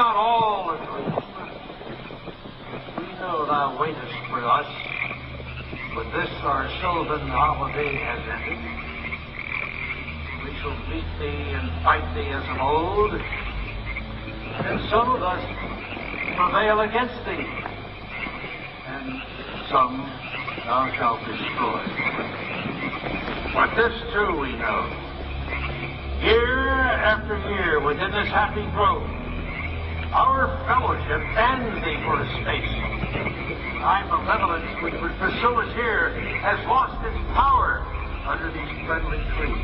not all a dream. We know thou waitest for us, but this our sylvan holiday has ended. We shall beat thee and fight thee as of old, and so thus prevail against thee, and some thou shalt destroy. But this too we know. Year after year within this happy grove, our fellowship bans thee for a space. Thy malevolence which would pursue us here has lost its power under these friendly trees.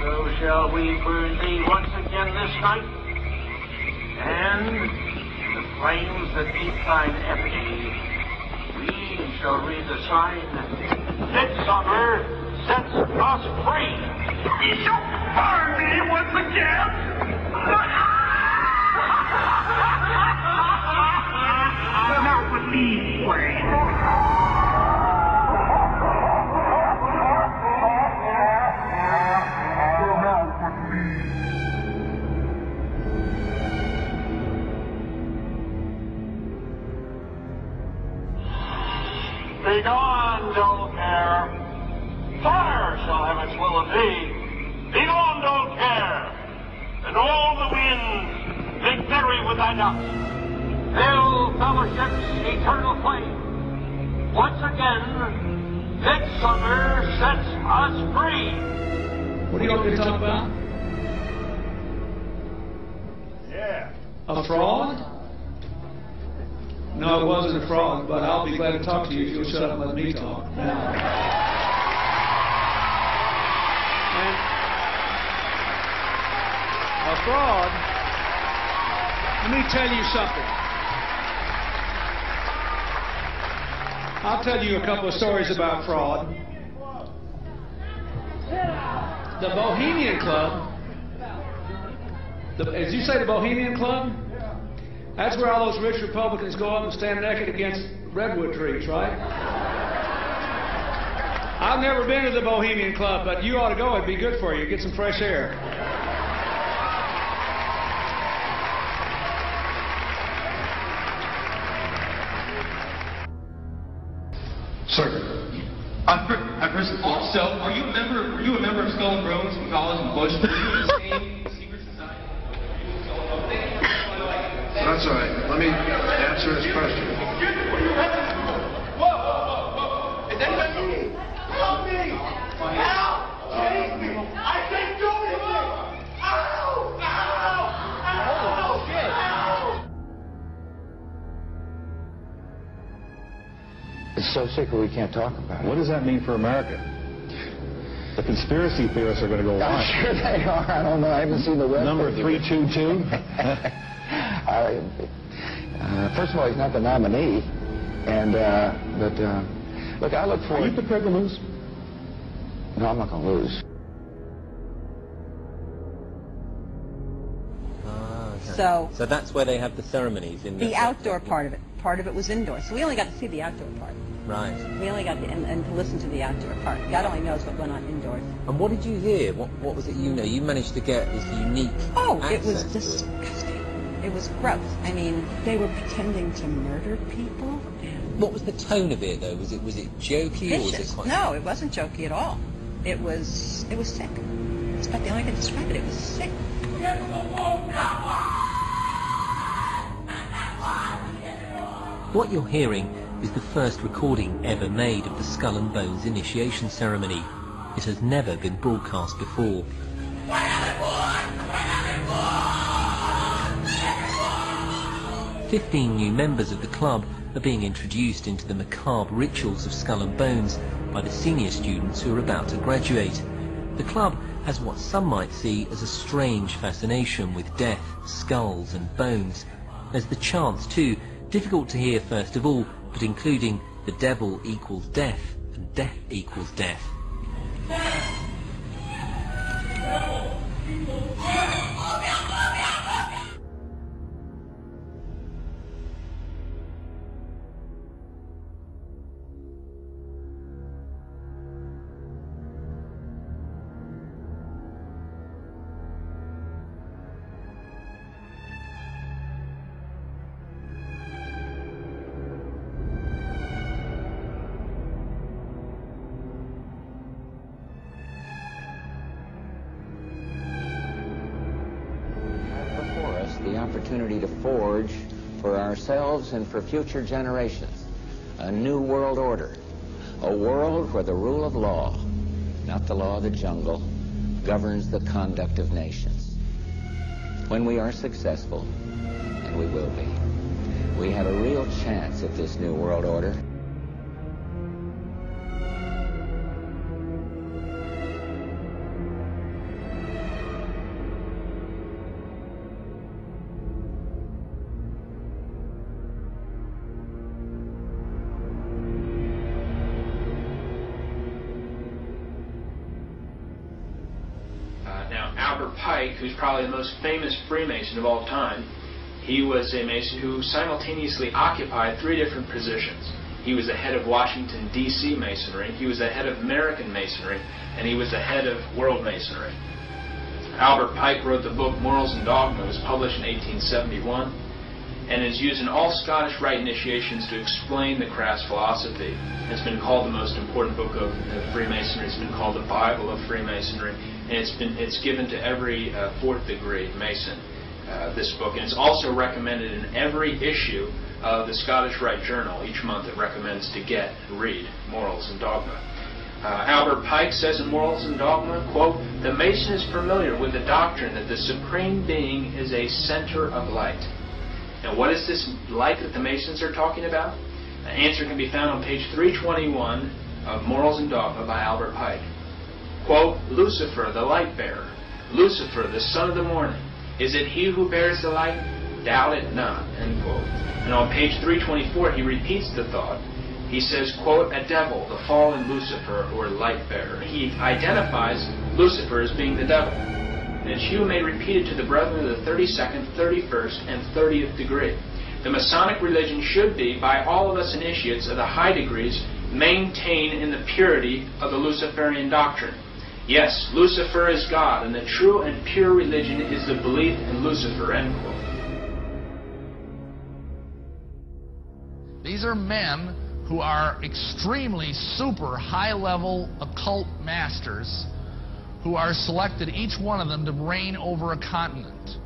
So shall we burn thee once again this night, and the flames that eat thine effigy, we shall read the sign, Midsummer sets us free. He shall burn me once again. Now believe, Wayne. Begone, dull care. Fire shall have its will of thee. Begone, dull care. And all the winds make merry with thy dust. Fill fellowship's eternal flame. Once again, midsummer sets us free. What are you going to talk about? Yeah. A fraud? No, it wasn't a fraud, but I'll be glad to talk to you if you'll shut up and let me talk. And a fraud, let me tell you something. I'll tell you a couple of stories about fraud. The Bohemian Club, as you say, the Bohemian Club? That's where all those rich Republicans go up and stand naked against redwood trees, right? I've never been to the Bohemian Club, but you ought to go. It'd be good for you. Get some fresh air. Sir. First, also, were you a member of Skull and Bones from college in Bush? Were you in the same secret society? That's all right. Let me answer his question. Whoa! Is anybody? Help me! Help! Change me! I can't do anything! Ow! Ow! Ow! Ow! It's so secret we can't talk about it. What does that mean for America? The conspiracy theorists are going to go on. I'm sure they are. I don't know. I haven't seen the website. Number 322? First of all, he's not the nominee. And, look, I look forward... Are you prepared to lose? No, I'm not going to lose. So that's where they have the ceremonies in the outdoor part of it. Part of it was indoor, so we only got to see the outdoor part. Right. We only got to, and to listen to the outdoor part. God only knows what went on indoors. And what did you hear? What was it you know? You managed to get this unique it was disgusting. It was gross. I mean, they were pretending to murder people. What was the tone of it, though? Was it jokey Vicious. or was it quite... No, it wasn't jokey at all. It was sick. That's about the only way I can describe it. It was sick. What you're hearing is the first recording ever made of the Skull and Bones initiation ceremony. It has never been broadcast before. 15 new members of the club are being introduced into the macabre rituals of Skull and Bones by the senior students who are about to graduate. The club has what some might see as a strange fascination with death, skulls and bones. There's the chants too, difficult to hear first of all, but including the devil equals death and death equals death. to forge for ourselves and for future generations a new world order, a world where the rule of law, not the law of the jungle, governs the conduct of nations. When we are successful, and we will be, we have a real chance at this new world order. Who's probably the most famous Freemason of all time, he was a Mason who simultaneously occupied 3 different positions. He was the head of Washington, D.C. Masonry, he was the head of American Masonry, and he was the head of World Masonry. Albert Pike wrote the book Morals and Dogma. It was published in 1871, and is used in all Scottish Rite initiations to explain the crass philosophy. It's been called the most important book of Freemasonry. It's been called the Bible of Freemasonry, and it's given to every 4th degree Mason, this book. And it's also recommended in every issue of the Scottish Rite Journal. Each month it recommends to get and read Morals and Dogma. Albert Pike says in Morals and Dogma, quote, "The Mason is familiar with the doctrine that the Supreme Being is a center of light." Now, what is this light that the Masons are talking about? The answer can be found on page 321 of Morals and Dogma by Albert Pike. Quote, "Lucifer, the light bearer, Lucifer, the son of the morning, is it he who bears the light? Doubt it not," end quote. And on page 324, he repeats the thought. He says, quote, "A devil, the fallen Lucifer, or light bearer." He identifies Lucifer as being the devil. And it's you may repeat it to the brethren of the 32nd, 31st, and 30th degree. The Masonic religion should be, by all of us initiates of the high degrees, maintained in the purity of the Luciferian doctrine. Yes, Lucifer is God, and the true and pure religion is the belief in Lucifer, end quote. These are men who are extremely super high-level occult masters who are selected, each one of them, to reign over a continent.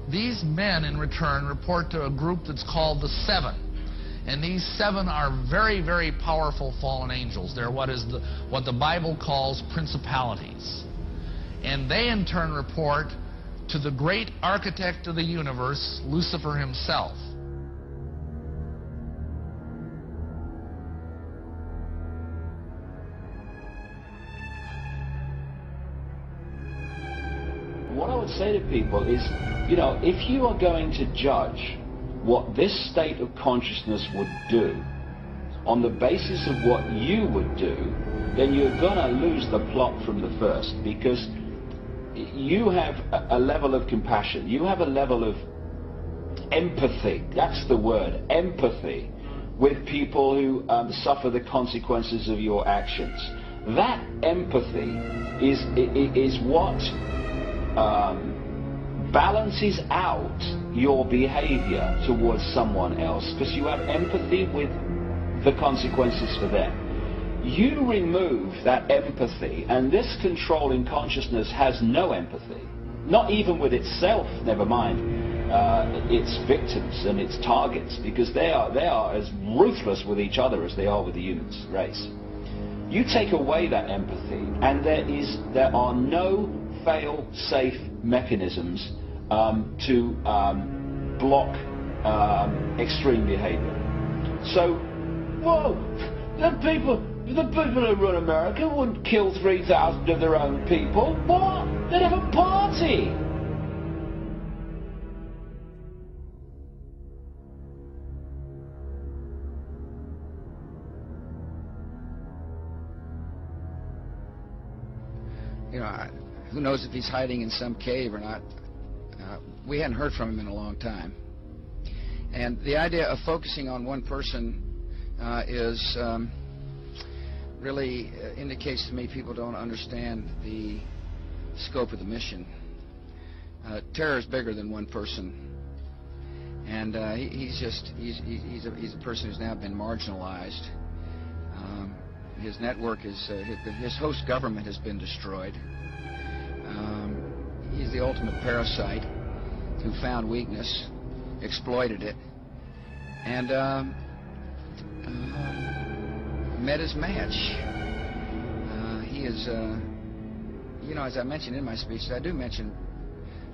These men, in return, report to a group that's called the Seven. And these 7 are very, very powerful fallen angels. They're what the Bible calls principalities. And they, in turn, report to the great architect of the universe, Lucifer himself. What I would say to people is, you know, if you are going to judge what this state of consciousness would do on the basis of what you would do, then you're going to lose the plot from the first, because you have a level of compassion, you have a level of empathy, that's the word, empathy, with people who suffer the consequences of your actions. That empathy is what balances out your behavior towards someone else, because you have empathy with the consequences for them. You remove that empathy, and this controlling consciousness has no empathy, not even with itself, never mind its victims and its targets, because they are as ruthless with each other as they are with the human race. You take away that empathy, and there are no fail-safe mechanisms to block extreme behavior. So, whoa, the people who run America wouldn't kill 3,000 of their own people. What? They'd have a party. You know, who knows if he's hiding in some cave or not. We hadn't heard from him in a long time. And the idea of focusing on one person is really indicates to me people don't understand the scope of the mission. Terror is bigger than one person. And he's a person who's now been marginalized. His network is, his host government has been destroyed. He's the ultimate parasite. who found weakness, exploited it, and met his match. He is, you know, as I mentioned in my speech, I do mention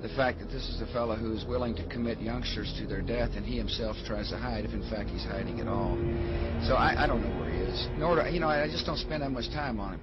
the fact that this is a fellow who is willing to commit youngsters to their death, and he himself tries to hide, if in fact he's hiding at all. So I don't know where he is. Nor do, you know, I just don't spend that much time on him.